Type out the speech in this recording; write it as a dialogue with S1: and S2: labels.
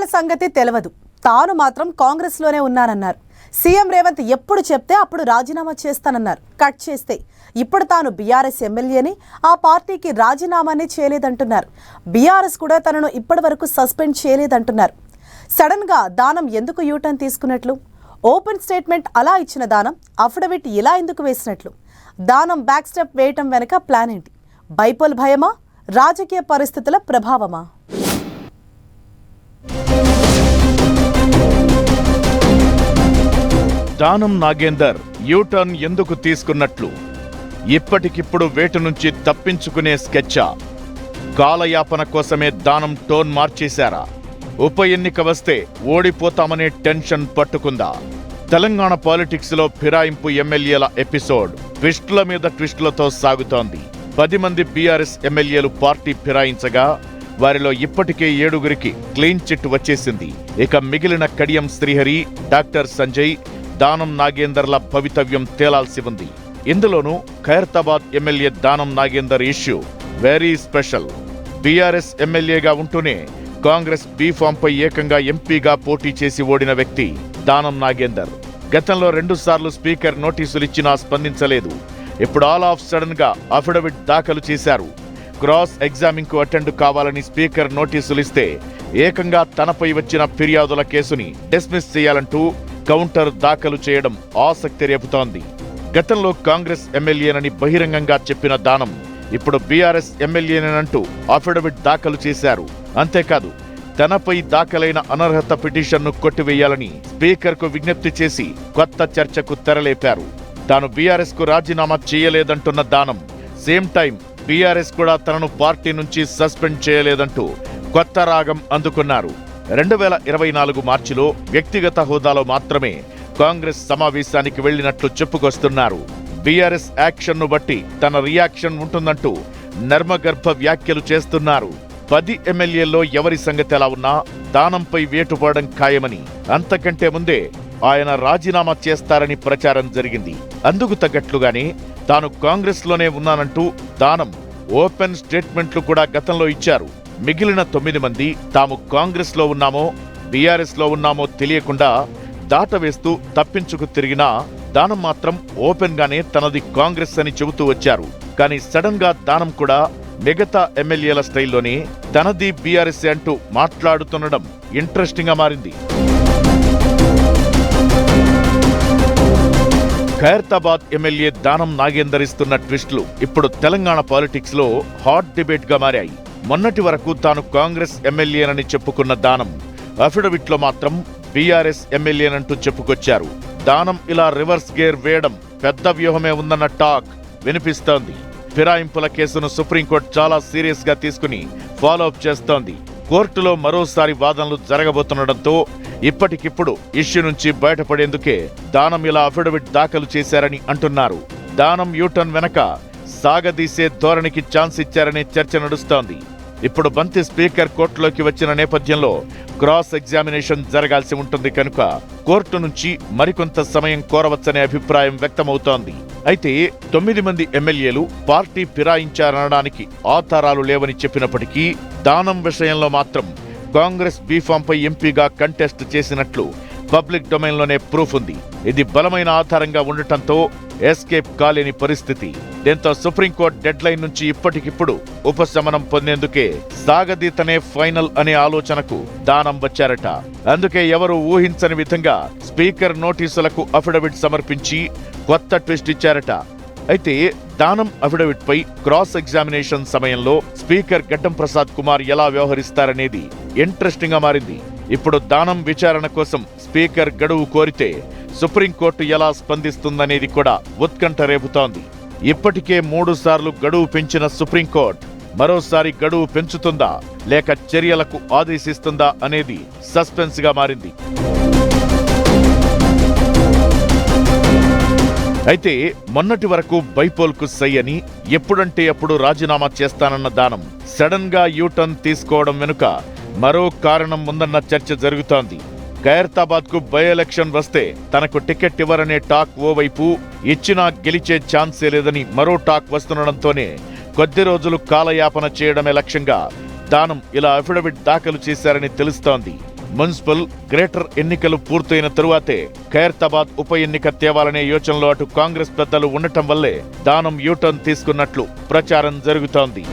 S1: ఇతరుల సంగతి తెలియదు, తాను మాత్రం కాంగ్రెస్లోనే ఉన్నానన్నారు. సీఎం రేవంత్ ఎప్పుడు చెప్తే అప్పుడు రాజీనామా చేస్తానన్నారు. కట్ చేస్తే ఇప్పుడు తాను బీఆర్ఎస్ ఎమ్మెల్యేని, ఆ పార్టీకి రాజీనామానే చేయలేదంటున్నారు. బీఆర్ఎస్ కూడా తనను ఇప్పటి వరకు సస్పెండ్ చేయలేదంటున్నారు. సడన్ గా దానం ఎందుకు యూటర్న్ తీసుకున్నట్లు? ఓపెన్ స్టేట్మెంట్ అలా ఇచ్చిన దానం అఫిడవిట్ ఇలా ఎందుకు వేసినట్లు? దానం బ్యాక్ స్టెప్ వేయటం వెనక ప్లాన్ ఏంటి? బైపోల్ భయమా, రాజకీయ పరిస్థితుల ప్రభావమా?
S2: దానం నాగేందర్ యూటర్న్ ఎందుకు తీసుకున్నట్లు? ఇప్పటికిప్పుడు వేటు నుంచి తప్పించుకునే స్కెచ్చా? కాలయాపన కోసమే దానం టోన్ మార్చేశారా? ఉప ఎన్నిక వస్తే ఓడిపోతామనే టెన్షన్ పట్టుకుందా? తెలంగాణ పాలిటిక్స్ లో ఫిరాయింపు ఎమ్మెల్యేల ఎపిసోడ్ ట్విస్టుల మీద ట్విస్టులతో సాగుతోంది. 10 మంది బీఆర్ఎస్ ఎమ్మెల్యేలు పార్టీ ఫిరాయించగా వారిలో ఇప్పటికే 7గురికి క్లీన్ చిట్ వచ్చేసింది. ఇక మిగిలిన కడియం శ్రీహరి, డాక్టర్ సంజయ్, దానం నాగేందర్ల భవితవ్యం తేలాల్సి ఉంది. ఇందులోనూ Khairatabad MLA Danam Nagender issue very special. BRS ఎమ్మెల్యేగా ఉంటూనే కాంగ్రెస్ బీఫామ్పై ఏకంగా ఎంపీగా పోటీ చేసి ఓడిన వ్యక్తి దానం నాగేందర్. గతంలో 2 సార్లు స్పీకర్ నోటీసులిచ్చినా స్పందించలేదు. ఇప్పుడు ఆల్ ఆఫ్ సడన్ గా అఫిడవిట్ దాఖలు చేశారు. క్రాస్ ఎగ్జామింగ్ కు అటెండ్ కావాలని స్పీకర్ నోటీసులిస్తే ఏకంగా తనపై వచ్చిన ఫిర్యాదుల కేసుని డిస్మిస్ చేయాలంటూ కౌంటర్ దాఖలు చేయడం ఆసక్తి రేపుతోంది. గతంలో కాంగ్రెస్ ఎమ్మెల్యేనని బహిరంగంగా చెప్పిన దానం ఇప్పుడు బీఆర్ఎస్ ఎమ్మెల్యేనంటూ అఫిడవిట్ దాఖలు చేశారు. అంతేకాదు, తనపై దాఖలైన అనర్హత పిటిషన్ను కొట్టివేయాలని స్పీకర్కు విజ్ఞప్తి చేసి కొత్త చర్చకు తెరలేపారు. తాను బీఆర్ఎస్ కు రాజీనామా చేయలేదంటున్న దానం సేమ్ టైం బీఆర్ఎస్ కూడా తనను పార్టీ నుంచి సస్పెండ్ చేయలేదంటూ కొత్త రాగం అందుకున్నారు. 2024 మార్చిలో వ్యక్తిగత హోదాలో మాత్రమే కాంగ్రెస్ సమావేశానికి వెళ్లినట్లు చెప్పుకొస్తున్నారు. బీఆర్ఎస్ యాక్షన్ను బట్టి తన రియాక్షన్ ఉంటుందంటూ నర్మగర్భ వ్యాఖ్యలు చేస్తున్నారు. 10 ఎమ్మెల్యేల్లో ఎవరి సంగతి ఎలా ఉన్నా దానంపై వేటుపడడం ఖాయమని, అంతకంటే ముందే ఆయన రాజీనామా చేస్తారని ప్రచారం జరిగింది. అందుకు తగ్గట్లుగానే తాను కాంగ్రెస్లోనే ఉన్నానంటూ దానం ఓపెన్ స్టేట్మెంట్లు కూడా గతంలో ఇచ్చారు. మిగిలిన 9 మంది తాము కాంగ్రెస్లో ఉన్నామో బీఆర్ఎస్ లో ఉన్నామో తెలియకుండా దాటవేస్తూ తప్పించుకు తిరిగినా దానం మాత్రం ఓపెన్ గానే తనది కాంగ్రెస్ అని చెబుతూ వచ్చారు. కానీ సడన్ గా దానం కూడా మిగతా ఎమ్మెల్యేల స్టైల్లోనే తనది బీఆర్ఎస్ అంటూ మాట్లాడుతుండడం ఇంట్రెస్టింగ్ గా మారింది. ఖైరతాబాద్ ఎమ్మెల్యే దానం నాగేందర్ ఇస్తున్న ట్విస్టులు ఇప్పుడు తెలంగాణ పాలిటిక్స్ లో హాట్ డిబేట్ గా మారాయి. మొన్నటి వరకు తాను కాంగ్రెస్ ఎమ్మెల్యేనని చెప్పుకున్న దానం అఫిడవిట్ లో మాత్రం బీఆర్ఎస్ ఎమ్మెల్యేనంటూ చెప్పుకొచ్చారు. దానం ఇలా రివర్స్ గేర్ వేయడం పెద్ద వ్యూహమే ఉందన్న టాక్ వినిపిస్తోంది. ఫిరాయింపుల కేసును సుప్రీంకోర్టు చాలా సీరియస్ గా తీసుకుని ఫాలో అప్ చేస్తోంది. కోర్టులో మరోసారి వాదనలు జరగబోతుండటంతో ఇప్పటికిప్పుడు ఇష్యూ నుంచి బయటపడేందుకే దానం ఇలా అఫిడవిట్ దాఖలు చేశారని అంటున్నారు. దానం యూటర్న్ వెనక సాగదీసే ధోరణికి ఛాన్స్ ఇచ్చారనే చర్చ నడుస్తోంది. ఇప్పుడు బంతి స్పీకర్ కోర్టులోకి వచ్చిన నేపథ్యంలో క్రాస్ ఎగ్జామినేషన్ జరగాల్సి ఉంటుంది కనుక కోర్టు నుంచి మరికొంత సమయం కోరవచ్చనే అభిప్రాయం వ్యక్తమవుతోంది. అయితే 9 మంది ఎమ్మెల్యేలు పార్టీ ఫిరాయించారనడానికి ఆధారాలు లేవని చెప్పినప్పటికీ దానం విషయంలో మాత్రం కాంగ్రెస్ బీఫాంపై ఎంపీగా కంటెస్ట్ చేసినట్లు పబ్లిక్ డొమైన్లోనే ప్రూఫ్ ఉంది. ఇది బలమైన ఆధారంగా ఉండటంతో ఎస్కేప్ కాలేని పరిస్థితి. దీంతో సుప్రీంకోర్టు డెడ్ లైన్ నుంచి ఇప్పటికిప్పుడు ఉపశమనం పొందేందుకే సాగదీతనే ఫైనల్ అనే ఆలోచనకు దానం వచ్చారట. అందుకే ఎవరు ఊహించని విధంగా స్పీకర్ నోటీసులకు అఫిడవిట్ సమర్పించి కొత్త ట్విస్ట్ ఇచ్చారట. అయితే దానం అఫిడవిట్ పై క్రాస్ ఎగ్జామినేషన్ సమయంలో స్పీకర్ గడ్డం ప్రసాద్ కుమార్ ఎలా వ్యవహరిస్తారనేది ఇంట్రెస్టింగ్ గా మారింది. ఇప్పుడు దానం విచారణ కోసం స్పీకర్ గడువు కోరితే సుప్రీంకోర్టు ఎలా స్పందిస్తుందనేది కూడా ఉత్కంఠ రేపుతోంది. ఇప్పటికే 3 సార్లు గడువు పెంచిన సుప్రీంకోర్టు మరోసారి గడువు పెంచుతుందా లేక చర్యలకు ఆదేశిస్తుందా అనేది సస్పెన్స్ గా మారింది. అయితే మొన్నటి వరకు బైపోల్ కు సై అని ఎప్పుడంటే అప్పుడు రాజీనామా చేస్తానన్న దానం సడన్ గా యూటర్న్ తీసుకోవడం వెనుక మరో కారణం ఉందన్న చర్చ జరుగుతోంది. ఖైరతాబాద్ కు బై ఎలక్షన్ వస్తే తనకు టికెట్ ఇవ్వరనే టాక్ ఓవైపు, ఇచ్చినా గెలిచే ఛాన్సే లేదని మరో టాక్ వస్తుండటంతోనే కొద్ది రోజులు కాలయాపన చేయడమే లక్ష్యంగా దానం ఇలా అఫిడవిట్ దాఖలు చేశారని తెలుస్తోంది. మున్సిపల్, గ్రేటర్ ఎన్నికలు పూర్తయిన తరువాతే ఖైరతాబాద్ ఉప ఎన్నిక తేవాలనే యోచనలో అటు కాంగ్రెస్ పెద్దలు ఉండటం వల్లే దానం యూటర్న్ తీసుకున్నట్లు ప్రచారం జరుగుతోంది.